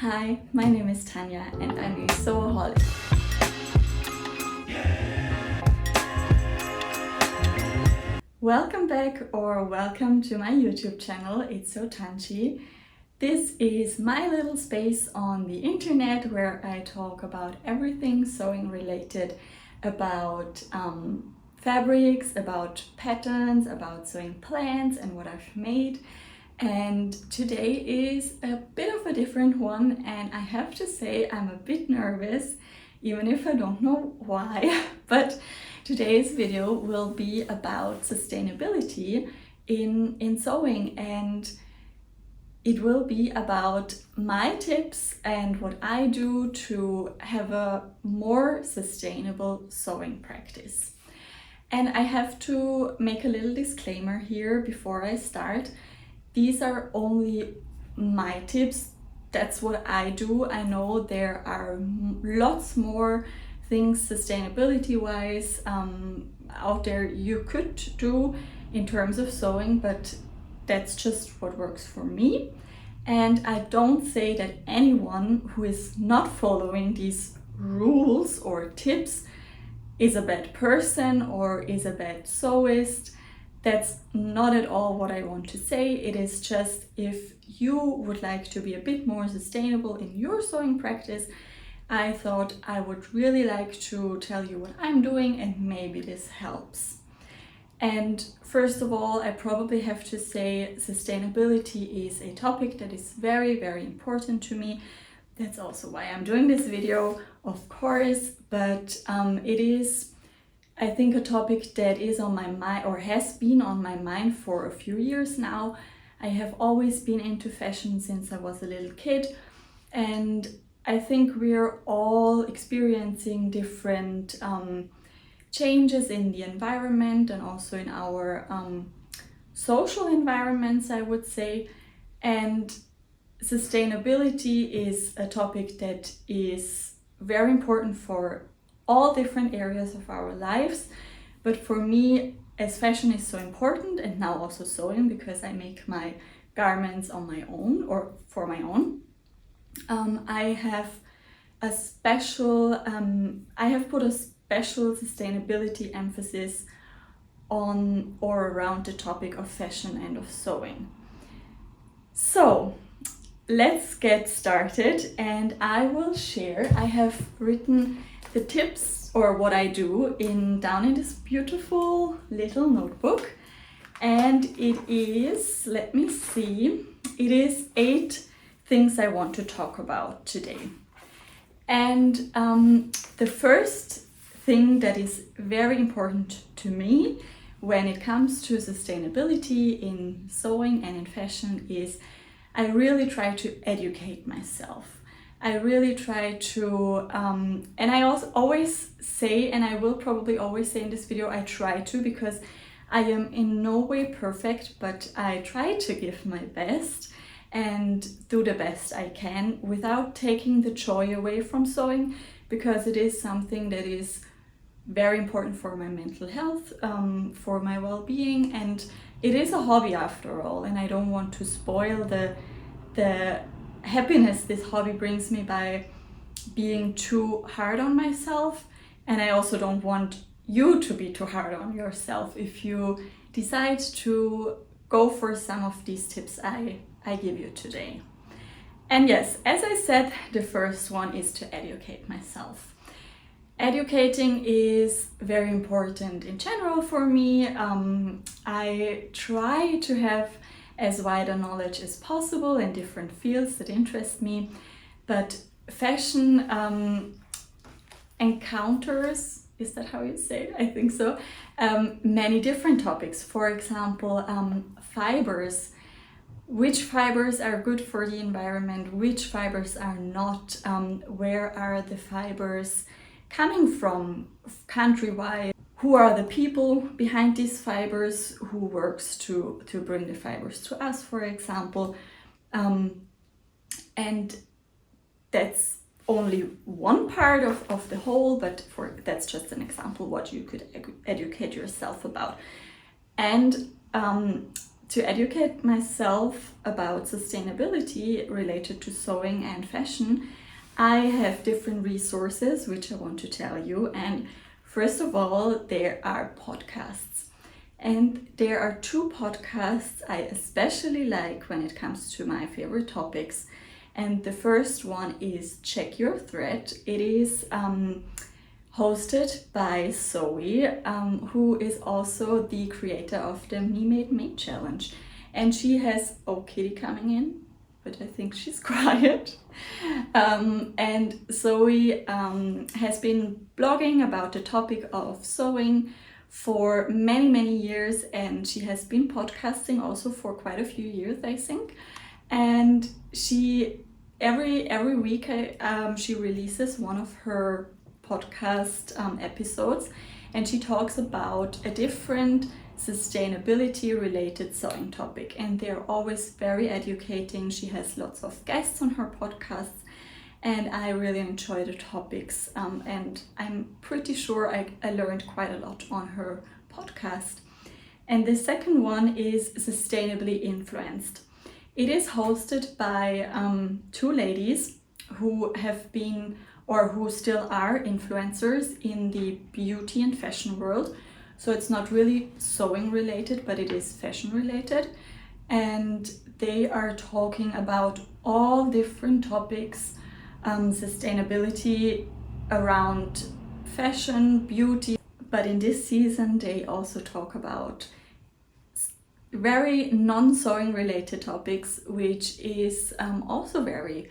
Hi, my name is Tanya and I'm a sewaholic. Welcome back or welcome to my YouTube channel. It's so Tanschi. This is my little space on the internet where I talk about everything sewing related, about fabrics, about patterns, about sewing plans and what I've made. And today is a bit of a different one, and I have to say I'm a bit nervous, even if I don't know why. But today's video will be about sustainability in sewing, and it will be about my tips and what I do to have a more sustainable sewing practice. And I have to make a little disclaimer here before I start. These are only my tips. That's what I do. I know there are lots more things sustainability wise out there you could do in terms of sewing, but that's just what works for me. And I don't say that anyone who is not following these rules or tips is a bad person or is a bad sewist. That's not at all what I want to say. It is just, if you would like to be a bit more sustainable in your sewing practice, I thought I would really like to tell you what I'm doing, and maybe this helps. And first of all, I probably have to say sustainability is a topic that is very, very important to me. That's also why I'm doing this video, of course, but it is, I think, a topic that is on my mind, or has been on my mind for a few years now. I have always been into fashion since I was a little kid, and I think we're all experiencing different changes in the environment and also in our social environments, I would say. And sustainability is a topic that is very important for all different areas of our lives, but for me, as fashion is so important, and now also sewing, because I make my garments on my own or for my own, I have put a special sustainability emphasis on or around the topic of fashion and of sewing. So let's get started, and I will share. I have written the tips, or what I do, down in this beautiful little notebook, and it is, let me see, it is 8 things I want to talk about today. And the first thing that is very important to me when it comes to sustainability in sewing and in fashion is I really try to educate myself. I really try to, and I also always say, and I will probably always say in this video, I try to, because I am in no way perfect, but I try to give my best and do the best I can without taking the joy away from sewing, because it is something that is very important for my mental health, for my well-being, and it is a hobby after all, and I don't want to spoil the happiness this hobby brings me by being too hard on myself. And I also don't want you to be too hard on yourself if you decide to go for some of these tips I give you today. And yes, as I said, the first one is to educate myself. Educating is very important in general for me. I try to have as wide a knowledge as possible in different fields that interest me, but fashion encounters, is that how you say it? I think so. Many different topics. For example, fibers. Which fibers are good for the environment? Which fibers are not? Where are the fibers coming from country-wide? Who are the people behind these fibers? Who works to bring the fibers to us, for example? And that's only one part of the whole, but that's just an example what you could educate yourself about. And to educate myself about sustainability related to sewing and fashion, I have different resources which I want to tell you. And first of all, there are podcasts. And there are two podcasts I especially like when it comes to my favorite topics. And the first one is Check Your Thread. It is hosted by Zoe, who is also the creator of the Me Made Made Challenge. And she has Kitty coming in, but I think she's quiet. And Zoe has been blogging about the topic of sewing for many years, and she has been podcasting also for quite a few years, I think. And she every week she releases one of her podcast episodes, and she talks about a different sustainability related sewing topic, and they're always very educating. She has lots of guests on her podcasts, and I really enjoy the topics, and I'm pretty sure I learned quite a lot on her podcast. And the second one is Sustainably Influenced. It is hosted by two ladies who have been or who still are influencers in the beauty and fashion world. So it's not really sewing related, but it is fashion related. And they are talking about all different topics, sustainability around fashion, beauty. But in this season, they also talk about very non-sewing related topics, which is also very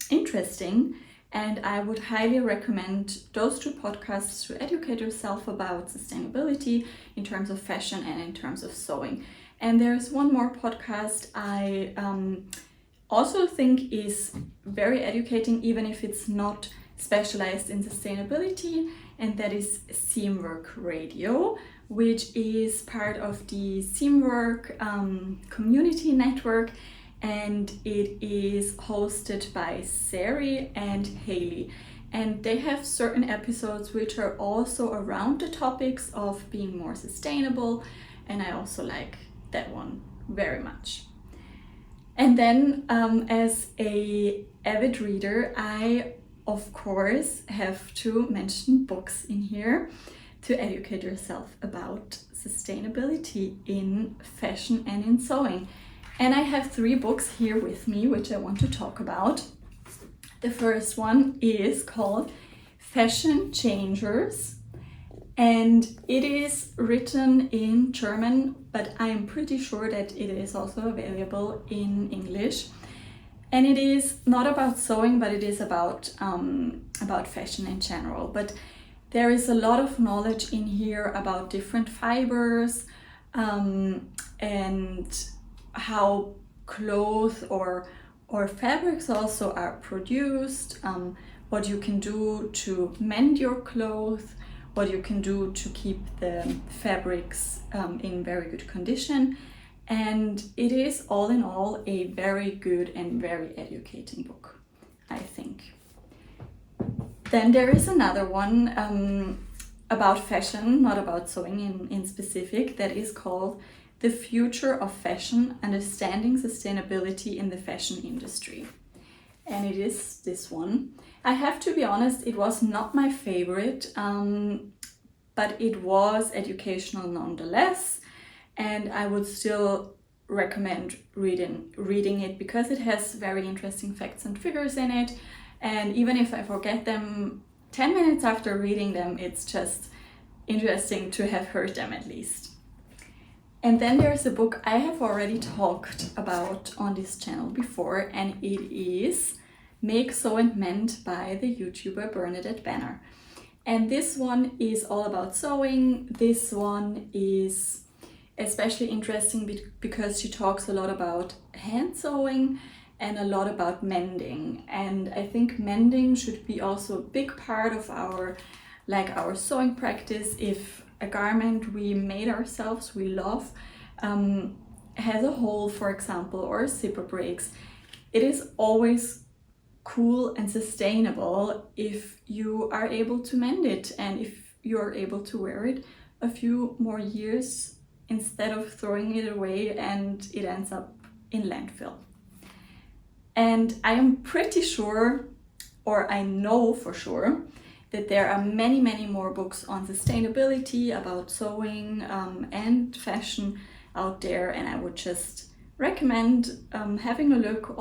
interesting, and I would highly recommend those two podcasts to educate yourself about sustainability in terms of fashion and in terms of sewing. And there's one more podcast I also think is very educating, even if it's not specialized in sustainability, and that is Seamwork Radio, which is part of the Seamwork community network, and it is hosted by Sari and Haley. And they have certain episodes which are also around the topics of being more sustainable, and I also like that one very much. And then as a avid reader, I of course have to mention books in here to educate yourself about sustainability in fashion and in sewing. And I have 3 books here with me which I want to talk about. The first one is called Fashion Changers, and it is written in German, but I'm pretty sure that it is also available in English. And it is not about sewing, but it is about fashion in general. But there is a lot of knowledge in here about different fibers and how clothes or fabrics also are produced, what you can do to mend your clothes, what you can do to keep the fabrics in very good condition. And it is all in all a very good and very educating book, I think. Then there is another one about fashion, not about sewing in specific, that is called The Future of Fashion, Understanding Sustainability in the Fashion Industry. And it is this one. I have to be honest, it was not my favorite, but it was educational nonetheless. And I would still recommend reading it because it has very interesting facts and figures in it. And even if I forget them 10 minutes after reading them, it's just interesting to have heard them at least. And then there's a book I have already talked about on this channel before, and it is Make, Sew and Mend by the YouTuber Bernadette Banner. And this one is all about sewing. This one is especially interesting because she talks a lot about hand sewing and a lot about mending. And I think mending should be also a big part of our sewing practice. If a garment we made ourselves, we love, has a hole, for example, or a zipper breaks, it is always cool and sustainable if you are able to mend it and if you're able to wear it a few more years instead of throwing it away and it ends up in landfill. And I am pretty sure, or I know for sure, that there are many, many more books on sustainability, about sewing and fashion out there, and I would just recommend having a look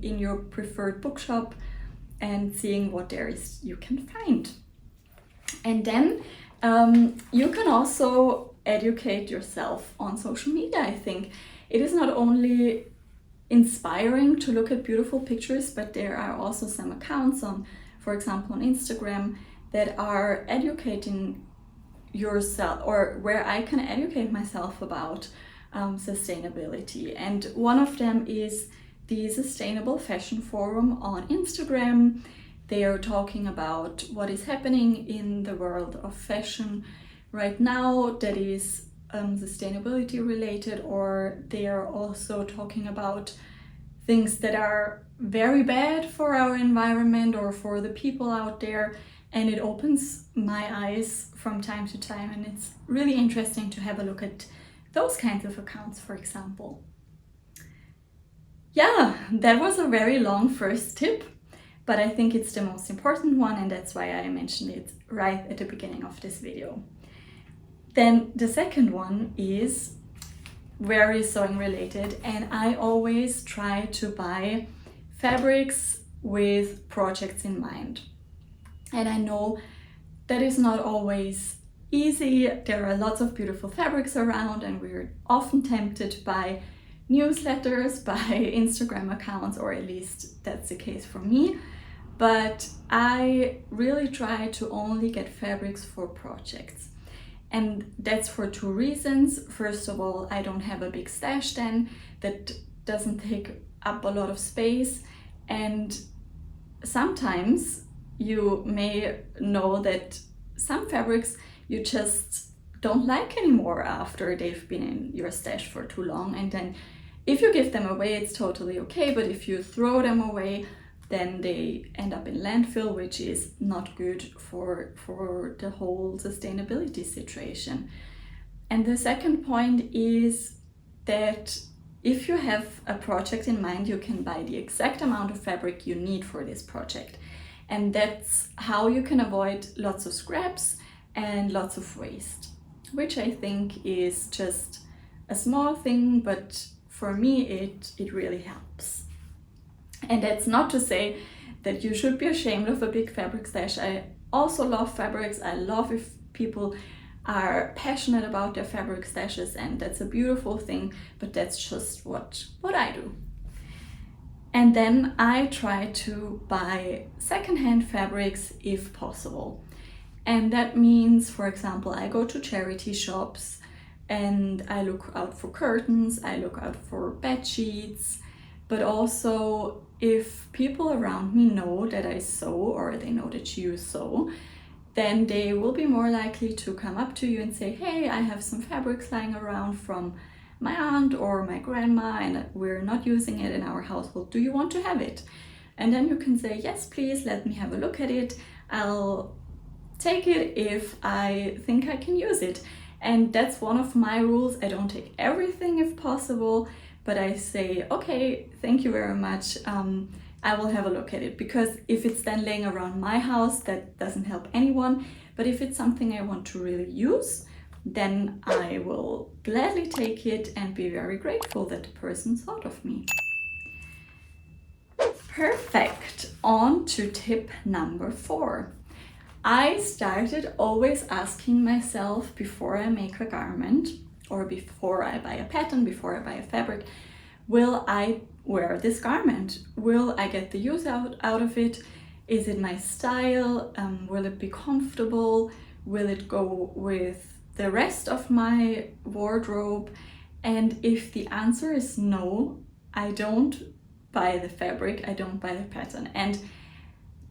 in your preferred bookshop and seeing what there is you can find. And then you can also educate yourself on social media. I think it is not only inspiring to look at beautiful pictures, but there are also some accounts on, for example, on Instagram that are educating yourself, or where I can educate myself about sustainability. And one of them is the Sustainable Fashion Forum on Instagram. They are talking about what is happening in the world of fashion right now that is sustainability related, or they are also talking about things that are very bad for our environment or for the people out there. And it opens my eyes from time to time, and it's really interesting to have a look at those kinds of accounts, for example. Yeah, that was a very long first tip, but I think it's the most important one, and that's why I mentioned it right at the beginning of this video. Then the second one is very sewing related, and I always try to buy fabrics with projects in mind. And I know that is not always easy. There are lots of beautiful fabrics around, and we're often tempted by newsletters, by Instagram accounts, or at least that's the case for me. But I really try to only get fabrics for projects. And that's for two reasons. First of all, I don't have a big stash then that doesn't take up a lot of space. And sometimes you may know that some fabrics you just don't like anymore after they've been in your stash for too long. And then if you give them away, it's totally okay. But if you throw them away, then they end up in landfill, which is not good for the whole sustainability situation. And the second point is that if you have a project in mind, you can buy the exact amount of fabric you need for this project. And that's how you can avoid lots of scraps and lots of waste, which I think is just a small thing, but for me it really helps. And that's not to say that you should be ashamed of a big fabric stash. I also love fabrics. I love if people are passionate about their fabric stashes, and that's a beautiful thing, but that's just what I do. And then I try to buy secondhand fabrics if possible. And that means, for example, I go to charity shops and I look out for curtains, I look out for bed sheets, but also if people around me know that I sew, or they know that you sew, then they will be more likely to come up to you and say, hey, I have some fabrics lying around from my aunt or my grandma and we're not using it in our household. Do you want to have it? And then you can say, yes, please, let me have a look at it. I'll take it if I think I can use it. And that's one of my rules. I don't take everything if possible, but I say, okay, thank you very much. I will have a look at it, because if it's then laying around my house, that doesn't help anyone. But if it's something I want to really use, then I will gladly take it and be very grateful that the person thought of me. Perfect. On to tip number 4. I started always asking myself before I make a garment, or before I buy a pattern, before I buy a fabric, will I wear this garment? Will I get the use out of it? Is it my style? Will it be comfortable? Will it go with the rest of my wardrobe? And if the answer is no, I don't buy the fabric, I don't buy the pattern. And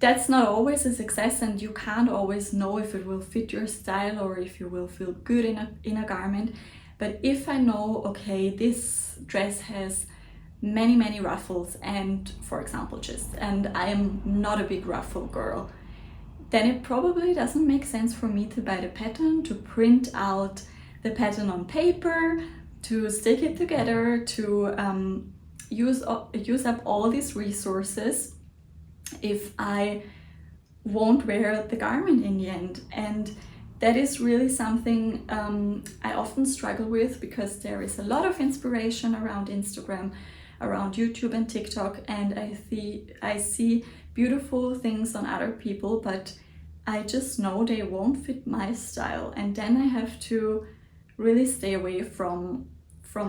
that's not always a success, and you can't always know if it will fit your style or if you will feel good in a garment. But if I know, okay, this dress has many ruffles, and for example, and I am not a big ruffle girl, then it probably doesn't make sense for me to buy the pattern, to print out the pattern on paper, to stick it together, to use up all these resources if I won't wear the garment in the end. And that is really something I often struggle with, because there is a lot of inspiration around Instagram, around YouTube and TikTok, and I see beautiful things on other people, but I just know they won't fit my style, and then I have to really stay away from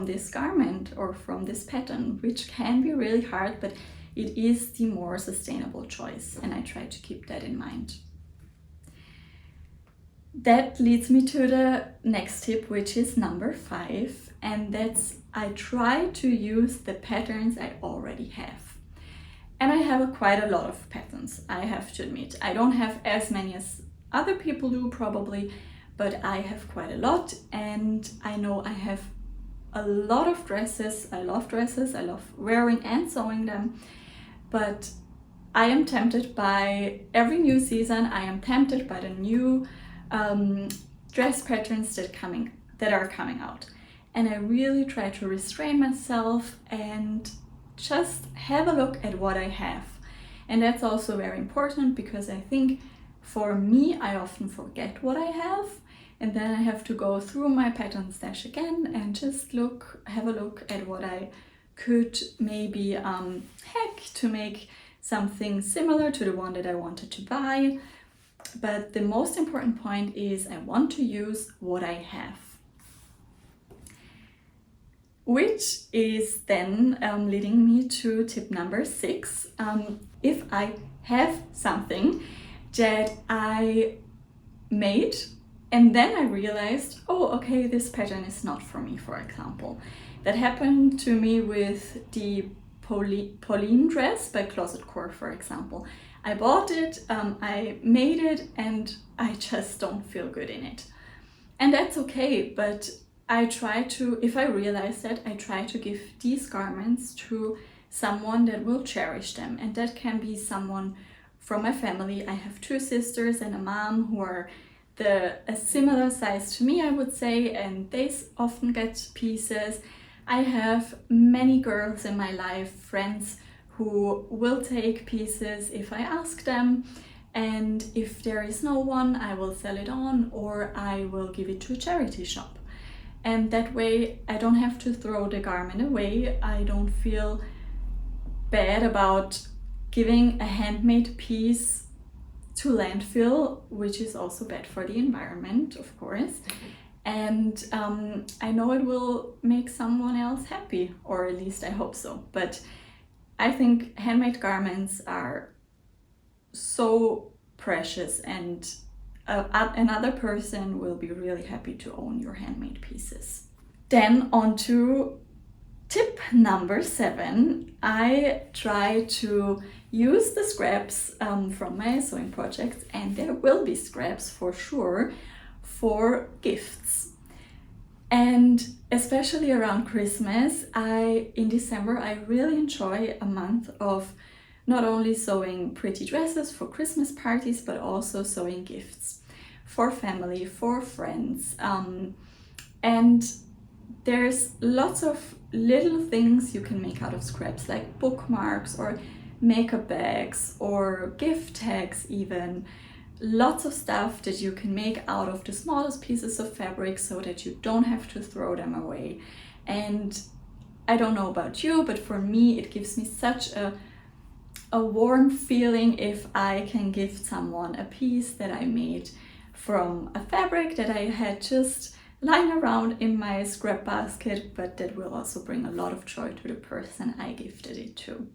this garment or from this pattern, which can be really hard, but it is the more sustainable choice, and I try to keep that in mind. That leads me to the next tip, which is number 5, and that's I try to use the patterns I already have. And I have quite a lot of patterns, I have to admit. I don't have as many as other people do probably, but I have quite a lot, and I know I have a lot of dresses. I love dresses, I love wearing and sewing them, but I am tempted by every new season, I am tempted by the new dress patterns that are coming out. And I really try to restrain myself and just have a look at what I have. And that's also very important, because I think for me, I often forget what I have, and then I have to go through my pattern stash again and just have a look at what I could maybe hack to make something similar to the one that I wanted to buy. But the most important point is I want to use what I have. Which is then leading me to tip number 6. If I have something that I made and then I realized, oh, okay, this pattern is not for me, for example. That happened to me with the Pauline dress by Closet Core, for example. I bought it, I made it, and I just don't feel good in it. And that's okay, but if I realize that, I try to give these garments to someone that will cherish them. And that can be someone from my family. I have 2 sisters and a mom who are a similar size to me, I would say, and they often get pieces. I have many girls in my life, friends, who will take pieces if I ask them, and if there is no one, I will sell it on, or I will give it to a charity shop. And that way I don't have to throw the garment away. I don't feel bad about giving a handmade piece to landfill, which is also bad for the environment, of course. And I know it will make someone else happy, or at least I hope so. But I think handmade garments are so precious, and another person will be really happy to own your handmade pieces. Then on to tip number 7. I try to use the scraps from my sewing projects, and there will be scraps for sure, for gifts. And especially around Christmas, in December, I really enjoy a month of not only sewing pretty dresses for Christmas parties, but also sewing gifts for family, for friends. And there's lots of little things you can make out of scraps, like bookmarks or makeup bags or gift tags even. Lots of stuff that you can make out of the smallest pieces of fabric so that you don't have to throw them away. And I don't know about you, but for me it gives me such a warm feeling if I can gift someone a piece that I made from a fabric that I had just lying around in my scrap basket, but that will also bring a lot of joy to the person I gifted it to.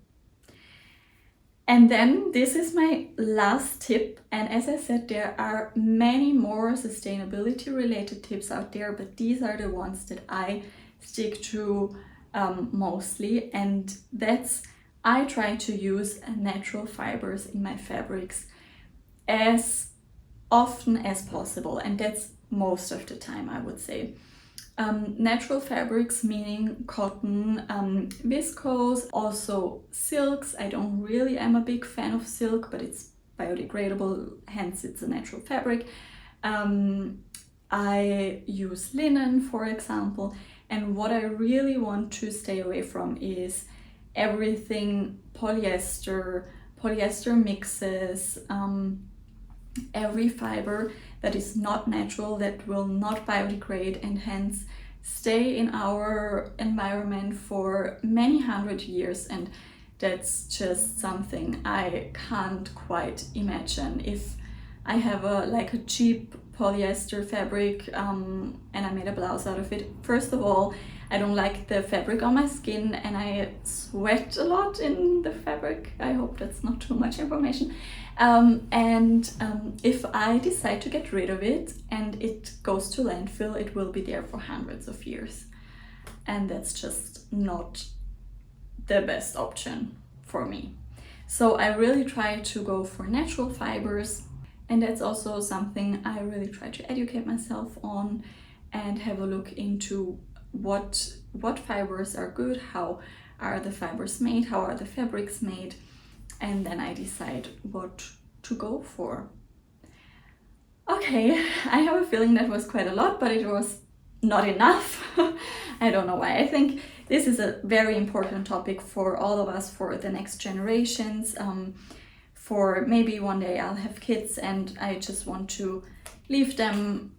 And then this is my last tip, and as I said, there are many more sustainability related tips out there, but these are the ones that I stick to mostly, and that's I try to use natural fibers in my fabrics as often as possible, and that's most of the time, I would say. Natural fabrics meaning cotton, viscose, also silks. I don't really am a big fan of silk, but it's biodegradable, hence it's a natural fabric. I use linen, for example, and what I really want to stay away from is everything polyester mixes, every fiber that is not natural, that will not biodegrade and hence stay in our environment for many hundred years. And that's just something I can't quite imagine. If I have a cheap polyester fabric and I made a blouse out of it, first of all, I don't like the fabric on my skin and I sweat a lot in the fabric. I hope that's not too much information. If I decide to get rid of it and it goes to landfill, it will be there for hundreds of years. And that's just not the best option for me. So I really try to go for natural fibers, and that's also something I really try to educate myself on and have a look into what fibers are good, how are the fibers made, how are the fabrics made, and then I decide what to go for. Okay, I have a feeling that was quite a lot, but it was not enough. I don't know why. I think this is a very important topic for all of us, for the next generations, for maybe one day I'll have kids and I just want to leave them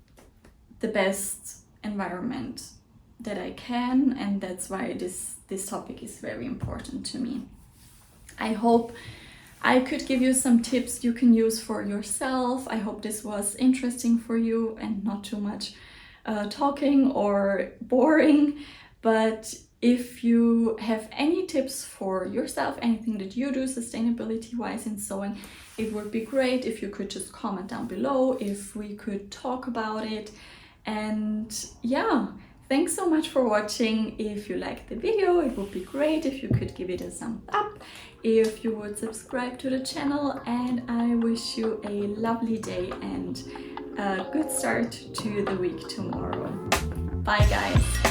the best environment that I can, and that's why this topic is very important to me. I hope I could give you some tips you can use for yourself. I hope this was interesting for you and not too much talking or boring. But if you have any tips for yourself, anything that you do sustainability wise in sewing, it would be great if you could just comment down below, if we could talk about it. And yeah, thanks so much for watching. If you liked the video, it would be great if you could give it a thumbs up, if you would subscribe to the channel, and I wish you a lovely day and a good start to the week tomorrow. Bye guys!